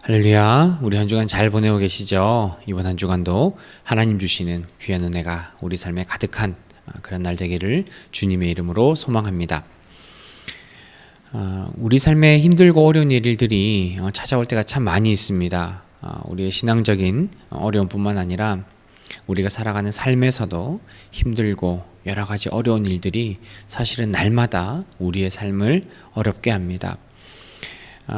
할렐루야. 우리 한 주간 잘 보내고 계시죠? 이번 한 주간도 하나님 주시는 귀한 은혜가 우리 삶에 가득한 그런 날 되기를 주님의 이름으로 소망합니다. 우리 삶에 힘들고 어려운 일들이 찾아올 때가 참 많이 있습니다. 우리의 신앙적인 어려움뿐만 아니라 우리가 살아가는 삶에서도 힘들고 여러 가지 어려운 일들이 사실은 날마다 우리의 삶을 어렵게 합니다.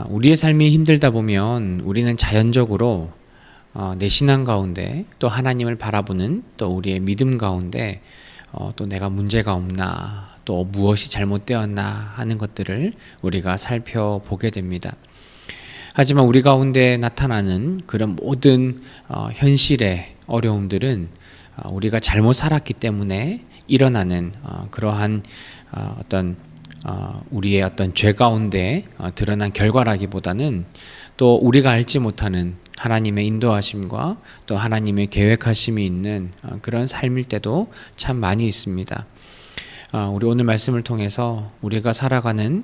우리의 삶이 힘들다 보면 우리는 자연적으로 내 신앙 가운데 또 하나님을 바라보는 또 우리의 믿음 가운데 또 내가 문제가 없나 또 무엇이 잘못되었나 하는 것들을 우리가 살펴보게 됩니다. 하지만 우리 가운데 나타나는 그런 모든 현실의 어려움들은 우리가 잘못 살았기 때문에 일어나는 그러한 우리의 어떤 죄 가운데 드러난 결과라기보다는 또 우리가 알지 못하는 하나님의 인도하심과 또 하나님의 계획하심이 있는 그런 삶일 때도 참 많이 있습니다. 우리 오늘 말씀을 통해서 우리가 살아가는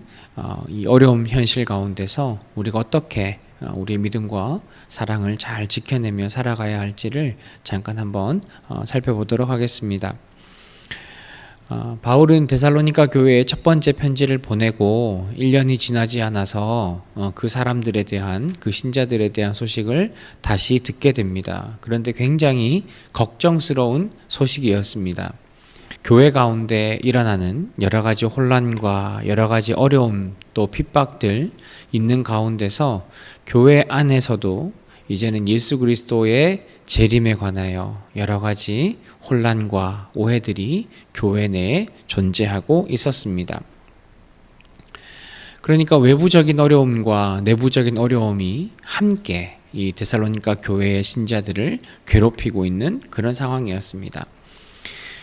이 어려움 현실 가운데서 우리가 어떻게 우리의 믿음과 사랑을 잘 지켜내며 살아가야 할지를 잠깐 한번 살펴보도록 하겠습니다. 바울은 데살로니가 교회에 첫 번째 편지를 보내고 1년이 지나지 않아서 그 사람들에 대한 그 신자들에 대한 소식을 다시 듣게 됩니다. 그런데 굉장히 걱정스러운 소식이었습니다. 교회 가운데 일어나는 여러 가지 혼란과 여러 가지 어려움 또 핍박들 있는 가운데서 교회 안에서도 이제는 예수 그리스도의 재림에 관하여 여러 가지 혼란과 오해들이 교회 내에 존재하고 있었습니다. 그러니까 외부적인 어려움과 내부적인 어려움이 함께 이 데살로니가 교회의 신자들을 괴롭히고 있는 그런 상황이었습니다.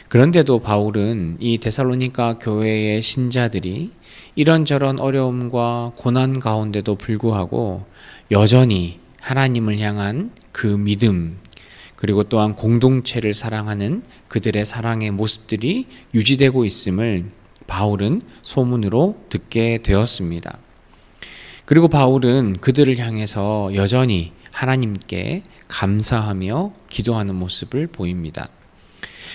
그런데도 바울은 이 데살로니가 교회의 신자들이 이런저런 어려움과 고난 가운데도 불구하고 여전히 하나님을 향한 그 믿음 그리고 또한 공동체를 사랑하는 그들의 사랑의 모습들이 유지되고 있음을 바울은 소문으로 듣게 되었습니다. 그리고 바울은 그들을 향해서 여전히 하나님께 감사하며 기도하는 모습을 보입니다.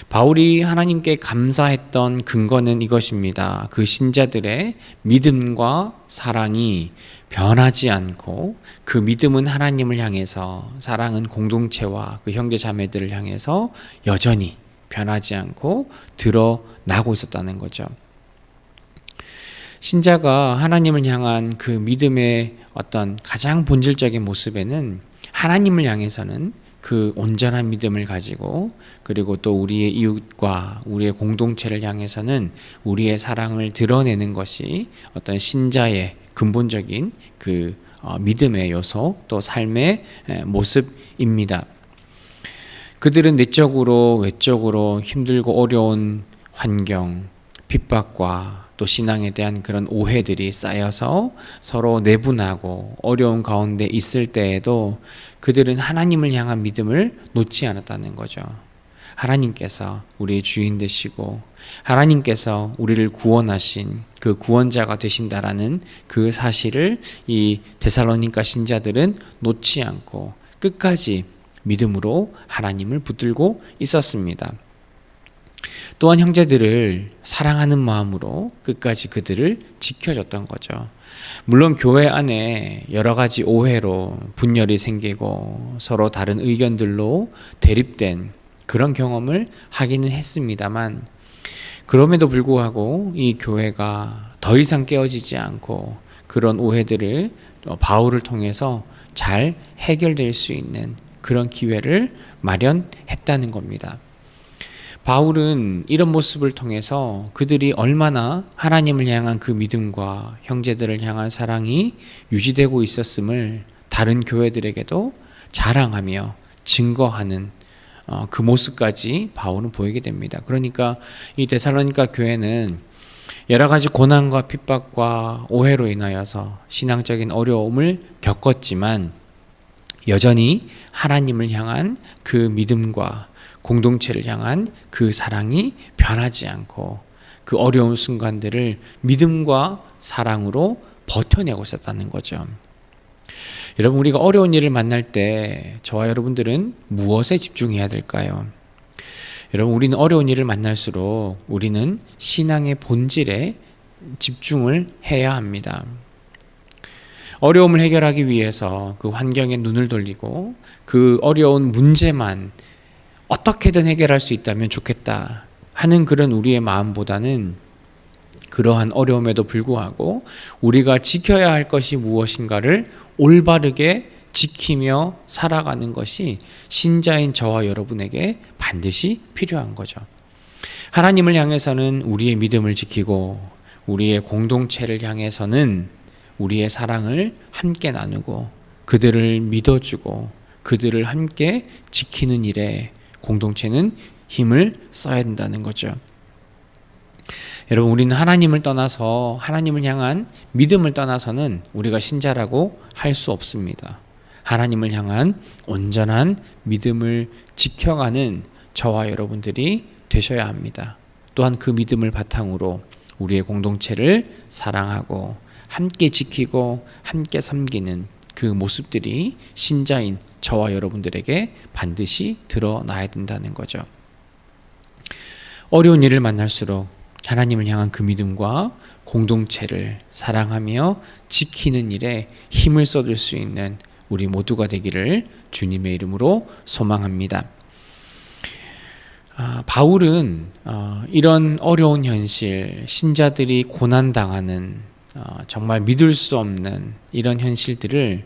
바울이 하나님께 감사했던 근거는 이것입니다. 그 신자들의 믿음과 사랑이 변하지 않고 그 믿음은 하나님을 향해서 사랑은 공동체와 그 형제 자매들을 향해서 여전히 변하지 않고 드러나고 있었다는 거죠. 신자가 하나님을 향한 그 믿음의 어떤 가장 본질적인 모습에는 하나님을 향해서는 그 온전한 믿음을 가지고 그리고 또 우리의 이웃과 우리의 공동체를 향해서는 우리의 사랑을 드러내는 것이 어떤 신자의 근본적인 그 믿음의 요소 또 삶의 모습입니다. 그들은 내적으로 외적으로 힘들고 어려운 환경, 핍박과 또 신앙에 대한 그런 오해들이 쌓여서 서로 내분하고 어려운 가운데 있을 때에도 그들은 하나님을 향한 믿음을 놓지 않았다는 거죠. 하나님께서 우리의 주인 되시고 하나님께서 우리를 구원하신 그 구원자가 되신다라는 그 사실을 이 데살로니가 신자들은 놓지 않고 끝까지 믿음으로 하나님을 붙들고 있었습니다. 또한 형제들을 사랑하는 마음으로 끝까지 그들을 지켜줬던 거죠. 물론 교회 안에 여러 가지 오해로 분열이 생기고 서로 다른 의견들로 대립된 그런 경험을 하기는 했습니다만 그럼에도 불구하고 이 교회가 더 이상 깨어지지 않고 그런 오해들을 바울을 통해서 잘 해결될 수 있는 그런 기회를 마련했다는 겁니다. 바울은 이런 모습을 통해서 그들이 얼마나 하나님을 향한 그 믿음과 형제들을 향한 사랑이 유지되고 있었음을 다른 교회들에게도 자랑하며 증거하는 그 모습까지 바울은 보이게 됩니다. 그러니까 이 데살로니가 교회는 여러 가지 고난과 핍박과 오해로 인하여서 신앙적인 어려움을 겪었지만 여전히 하나님을 향한 그 믿음과 공동체를 향한 그 사랑이 변하지 않고 그 어려운 순간들을 믿음과 사랑으로 버텨내고 있었다는 거죠. 여러분, 우리가 어려운 일을 만날 때 저와 여러분들은 무엇에 집중해야 될까요? 여러분, 우리는 어려운 일을 만날수록 우리는 신앙의 본질에 집중을 해야 합니다. 어려움을 해결하기 위해서 그 환경에 눈을 돌리고 그 어려운 문제만 어떻게든 해결할 수 있다면 좋겠다 하는 그런 우리의 마음보다는 그러한 어려움에도 불구하고 우리가 지켜야 할 것이 무엇인가를 올바르게 지키며 살아가는 것이 신자인 저와 여러분에게 반드시 필요한 거죠. 하나님을 향해서는 우리의 믿음을 지키고 우리의 공동체를 향해서는 우리의 사랑을 함께 나누고 그들을 믿어주고 그들을 함께 지키는 일에 공동체는 힘을 써야 된다는 거죠. 여러분, 우리는 하나님을 떠나서 하나님을 향한 믿음을 떠나서는 우리가 신자라고 할 수 없습니다. 하나님을 향한 온전한 믿음을 지켜가는 저와 여러분들이 되셔야 합니다. 또한 그 믿음을 바탕으로 우리의 공동체를 사랑하고 함께 지키고 함께 섬기는 그 모습들이 신자인 저와 여러분들에게 반드시 드러나야 된다는 거죠. 어려운 일을 만날수록 하나님을 향한 그 믿음과 공동체를 사랑하며 지키는 일에 힘을 쏟을 수 있는 우리 모두가 되기를 주님의 이름으로 소망합니다. 바울은 이런 어려운 현실, 신자들이 고난당하는 정말 믿을 수 없는 이런 현실들을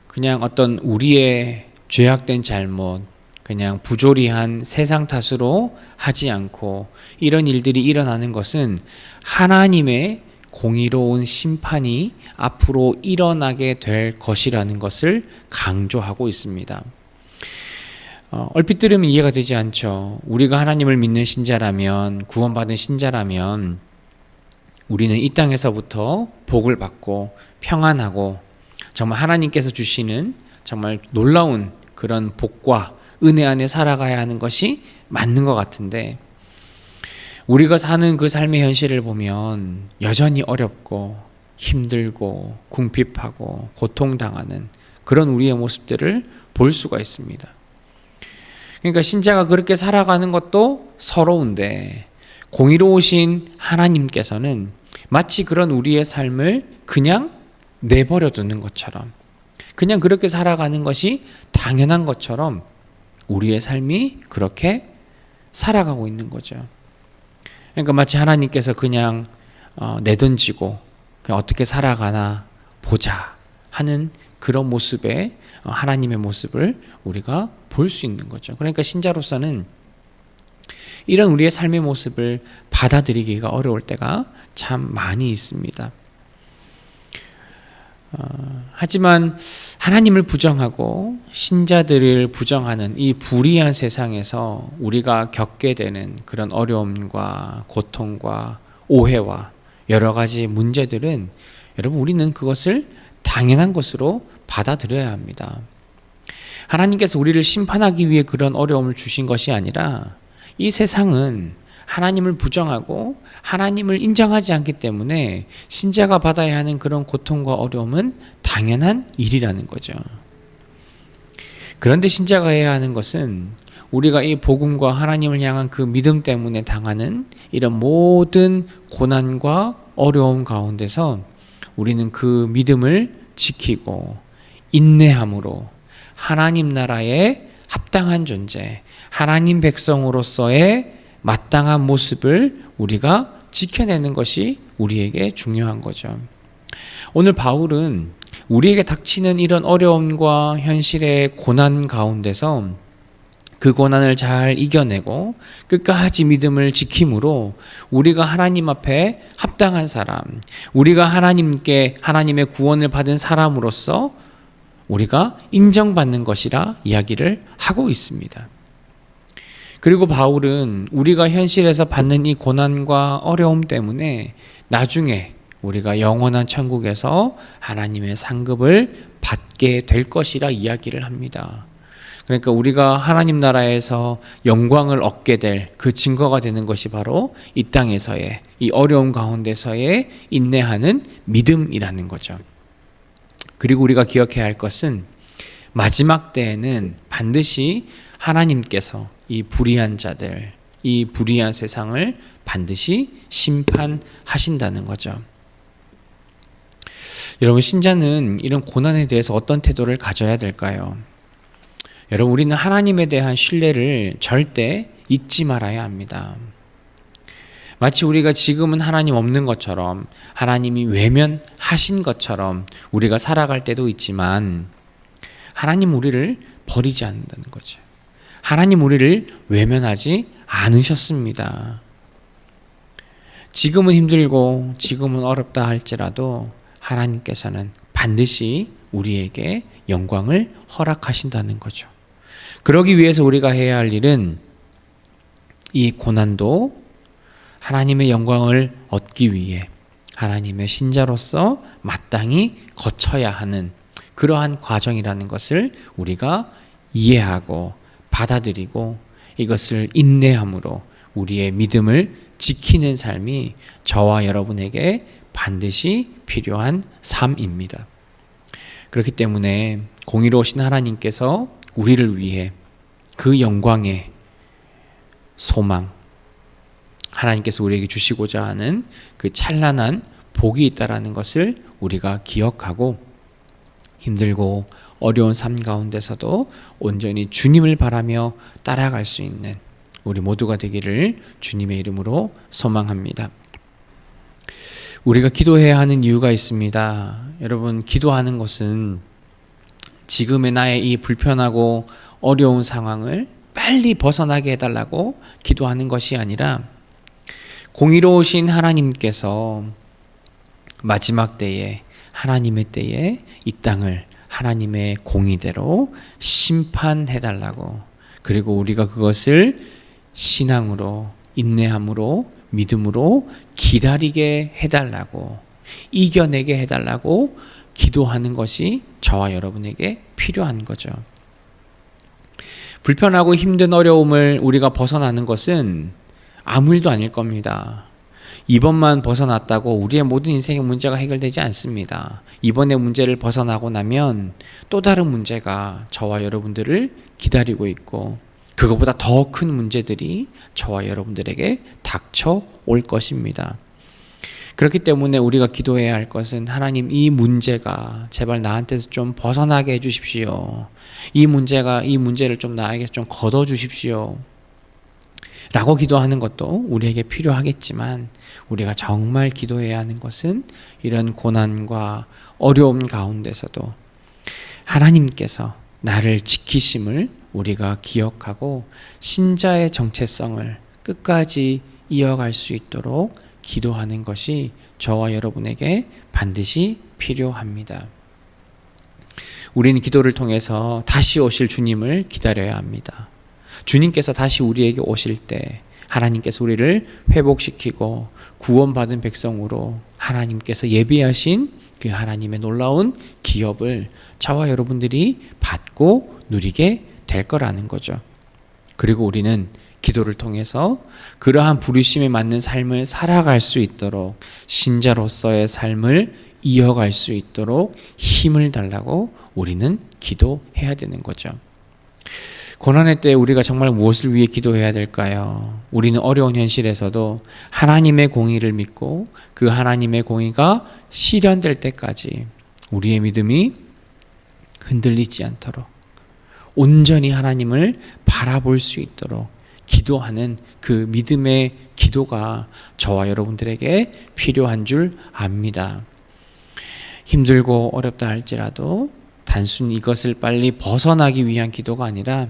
그냥 어떤 우리의 죄악된 잘못, 그냥 부조리한 세상 탓으로 하지 않고 이런 일들이 일어나는 것은 하나님의 공의로운 심판이 앞으로 일어나게 될 것이라는 것을 강조하고 있습니다. 얼핏 들으면 이해가 되지 않죠. 우리가 하나님을 믿는 신자라면, 구원받은 신자라면 우리는 이 땅에서부터 복을 받고 평안하고 정말 하나님께서 주시는 정말 놀라운 그런 복과 은혜 안에 살아가야 하는 것이 맞는 것 같은데, 우리가 사는 그 삶의 현실을 보면 여전히 어렵고 힘들고 궁핍하고 고통당하는 그런 우리의 모습들을 볼 수가 있습니다. 그러니까 신자가 그렇게 살아가는 것도 서러운데 공의로우신 하나님께서는 마치 그런 우리의 삶을 그냥 내버려 두는 것처럼, 그냥 그렇게 살아가는 것이 당연한 것처럼 우리의 삶이 그렇게 살아가고 있는 거죠. 그러니까 마치 하나님께서 그냥 내던지고 그냥 어떻게 살아가나 보자 하는 그런 모습의 하나님의 모습을 우리가 볼 수 있는 거죠. 그러니까 신자로서는 이런 우리의 삶의 모습을 받아들이기가 어려울 때가 참 많이 있습니다. 하지만 하나님을 부정하고 신자들을 부정하는 이 불의한 세상에서 우리가 겪게 되는 그런 어려움과 고통과 오해와 여러 가지 문제들은, 여러분, 우리는 그것을 당연한 것으로 받아들여야 합니다. 하나님께서 우리를 심판하기 위해 그런 어려움을 주신 것이 아니라 이 세상은 하나님을 부정하고 하나님을 인정하지 않기 때문에 신자가 받아야 하는 그런 고통과 어려움은 당연한 일이라는 거죠. 그런데 신자가 해야 하는 것은 우리가 이 복음과 하나님을 향한 그 믿음 때문에 당하는 이런 모든 고난과 어려움 가운데서 우리는 그 믿음을 지키고 인내함으로 하나님 나라의 합당한 존재, 하나님 백성으로서의 마땅한 모습을 우리가 지켜내는 것이 우리에게 중요한 거죠. 오늘 바울은 우리에게 닥치는 이런 어려움과 현실의 고난 가운데서 그 고난을 잘 이겨내고 끝까지 믿음을 지킴으로 우리가 하나님 앞에 합당한 사람, 우리가 하나님의 구원을 받은 사람으로서 우리가 인정받는 것이라 이야기를 하고 있습니다. 그리고 바울은 우리가 현실에서 받는 이 고난과 어려움 때문에 나중에 우리가 영원한 천국에서 하나님의 상급을 받게 될 것이라 이야기를 합니다. 그러니까 우리가 하나님 나라에서 영광을 얻게 될 그 증거가 되는 것이 바로 이 땅에서의, 이 어려움 가운데서의 인내하는 믿음이라는 거죠. 그리고 우리가 기억해야 할 것은 마지막 때에는 반드시 하나님께서 이 불의한 자들, 이 불의한 세상을 반드시 심판하신다는 거죠. 여러분, 신자는 이런 고난에 대해서 어떤 태도를 가져야 될까요? 여러분, 우리는 하나님에 대한 신뢰를 절대 잊지 말아야 합니다. 마치 우리가 지금은 하나님 없는 것처럼, 하나님이 외면하신 것처럼 우리가 살아갈 때도 있지만, 하나님 우리를 버리지 않는다는 거죠. 하나님 우리를 외면하지 않으셨습니다. 지금은 힘들고 지금은 어렵다 할지라도 하나님께서는 반드시 우리에게 영광을 허락하신다는 거죠. 그러기 위해서 우리가 해야 할 일은 이 고난도 하나님의 영광을 얻기 위해 하나님의 신자로서 마땅히 거쳐야 하는 그러한 과정이라는 것을 우리가 이해하고 받아들이고 이것을 인내함으로 우리의 믿음을 지키는 삶이 저와 여러분에게 반드시 필요한 삶입니다. 그렇기 때문에 공의로우신 하나님께서 우리를 위해 그 영광의 소망, 하나님께서 우리에게 주시고자 하는 그 찬란한 복이 있다라는 것을 우리가 기억하고 힘들고 어려운 삶 가운데서도 온전히 주님을 바라며 따라갈 수 있는 우리 모두가 되기를 주님의 이름으로 소망합니다. 우리가 기도해야 하는 이유가 있습니다. 여러분, 기도하는 것은 지금의 나의 이 불편하고 어려운 상황을 빨리 벗어나게 해달라고 기도하는 것이 아니라 공의로우신 하나님께서 마지막 때에 하나님의 때에 이 땅을 하나님의 공의대로 심판해달라고, 그리고 우리가 그것을 신앙으로 인내함으로 믿음으로 기다리게 해달라고, 이겨내게 해달라고 기도하는 것이 저와 여러분에게 필요한 거죠. 불편하고 힘든 어려움을 우리가 벗어나는 것은 아무 일도 아닐 겁니다. 이번만 벗어났다고 우리의 모든 인생의 문제가 해결되지 않습니다. 이번의 문제를 벗어나고 나면 또 다른 문제가 저와 여러분들을 기다리고 있고, 그것보다 더 큰 문제들이 저와 여러분들에게 닥쳐올 것입니다. 그렇기 때문에 우리가 기도해야 할 것은 하나님, 이 문제가 제발 나한테서 좀 벗어나게 해주십시오. 이 문제를 좀 나에게 좀 걷어주십시오. 라고 기도하는 것도 우리에게 필요하겠지만, 우리가 정말 기도해야 하는 것은 이런 고난과 어려움 가운데서도 하나님께서 나를 지키심을 우리가 기억하고 신자의 정체성을 끝까지 이어갈 수 있도록 기도하는 것이 저와 여러분에게 반드시 필요합니다. 우리는 기도를 통해서 다시 오실 주님을 기다려야 합니다. 주님께서 다시 우리에게 오실 때 하나님께서 우리를 회복시키고 구원받은 백성으로 하나님께서 예비하신 그 하나님의 놀라운 기업을 저와 여러분들이 받고 누리게 될 거라는 거죠. 그리고 우리는 기도를 통해서 그러한 부르심에 맞는 삶을 살아갈 수 있도록, 신자로서의 삶을 이어갈 수 있도록 힘을 달라고 우리는 기도해야 되는 거죠. 고난의 때 우리가 정말 무엇을 위해 기도해야 될까요? 우리는 어려운 현실에서도 하나님의 공의를 믿고 그 하나님의 공의가 실현될 때까지 우리의 믿음이 흔들리지 않도록 온전히 하나님을 바라볼 수 있도록 기도하는 그 믿음의 기도가 저와 여러분들에게 필요한 줄 압니다. 힘들고 어렵다 할지라도 단순히 이것을 빨리 벗어나기 위한 기도가 아니라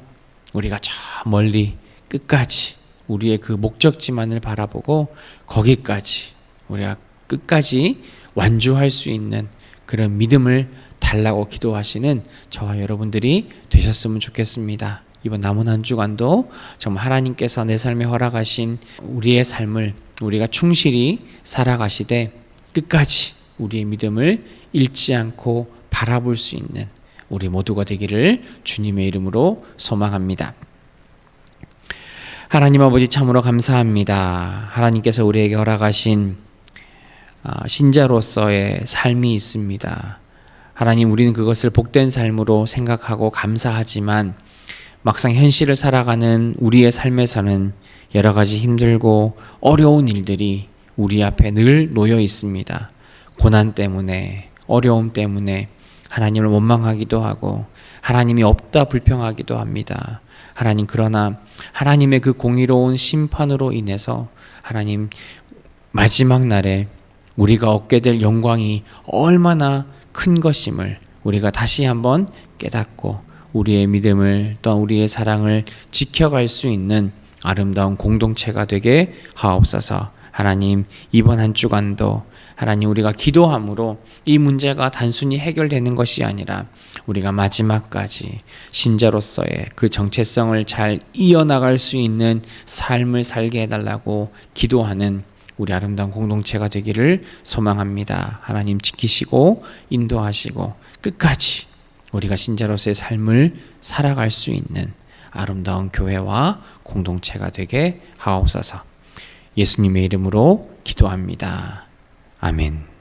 우리가 저 멀리 끝까지 우리의 그 목적지만을 바라보고 거기까지 우리가 끝까지 완주할 수 있는 그런 믿음을 달라고 기도하시는 저와 여러분들이 되셨으면 좋겠습니다. 이번 남은 한 주간도 정말 하나님께서 내 삶에 허락하신 우리의 삶을 우리가 충실히 살아가시되 끝까지 우리의 믿음을 잃지 않고 바라볼 수 있는 우리 모두가 되기를 주님의 이름으로 소망합니다. 하나님 아버지, 참으로 감사합니다. 하나님께서 우리에게 허락하신 신자로서의 삶이 있습니다. 하나님, 우리는 그것을 복된 삶으로 생각하고 감사하지만 막상 현실을 살아가는 우리의 삶에서는 여러 가지 힘들고 어려운 일들이 우리 앞에 늘 놓여 있습니다. 고난 때문에, 어려움 때문에 하나님을 원망하기도 하고 하나님이 없다 불평하기도 합니다. 하나님, 그러나 하나님의 그 공의로운 심판으로 인해서 하나님, 마지막 날에 우리가 얻게 될 영광이 얼마나 큰 것임을 우리가 다시 한번 깨닫고 우리의 믿음을 또한 우리의 사랑을 지켜갈 수 있는 아름다운 공동체가 되게 하옵소서. 하나님, 이번 한 주간도 하나님, 우리가 기도함으로 이 문제가 단순히 해결되는 것이 아니라 우리가 마지막까지 신자로서의 그 정체성을 잘 이어나갈 수 있는 삶을 살게 해달라고 기도하는 우리 아름다운 공동체가 되기를 소망합니다. 하나님, 지키시고 인도하시고 끝까지 우리가 신자로서의 삶을 살아갈 수 있는 아름다운 교회와 공동체가 되게 하옵소서. 예수님의 이름으로 기도합니다. 아멘.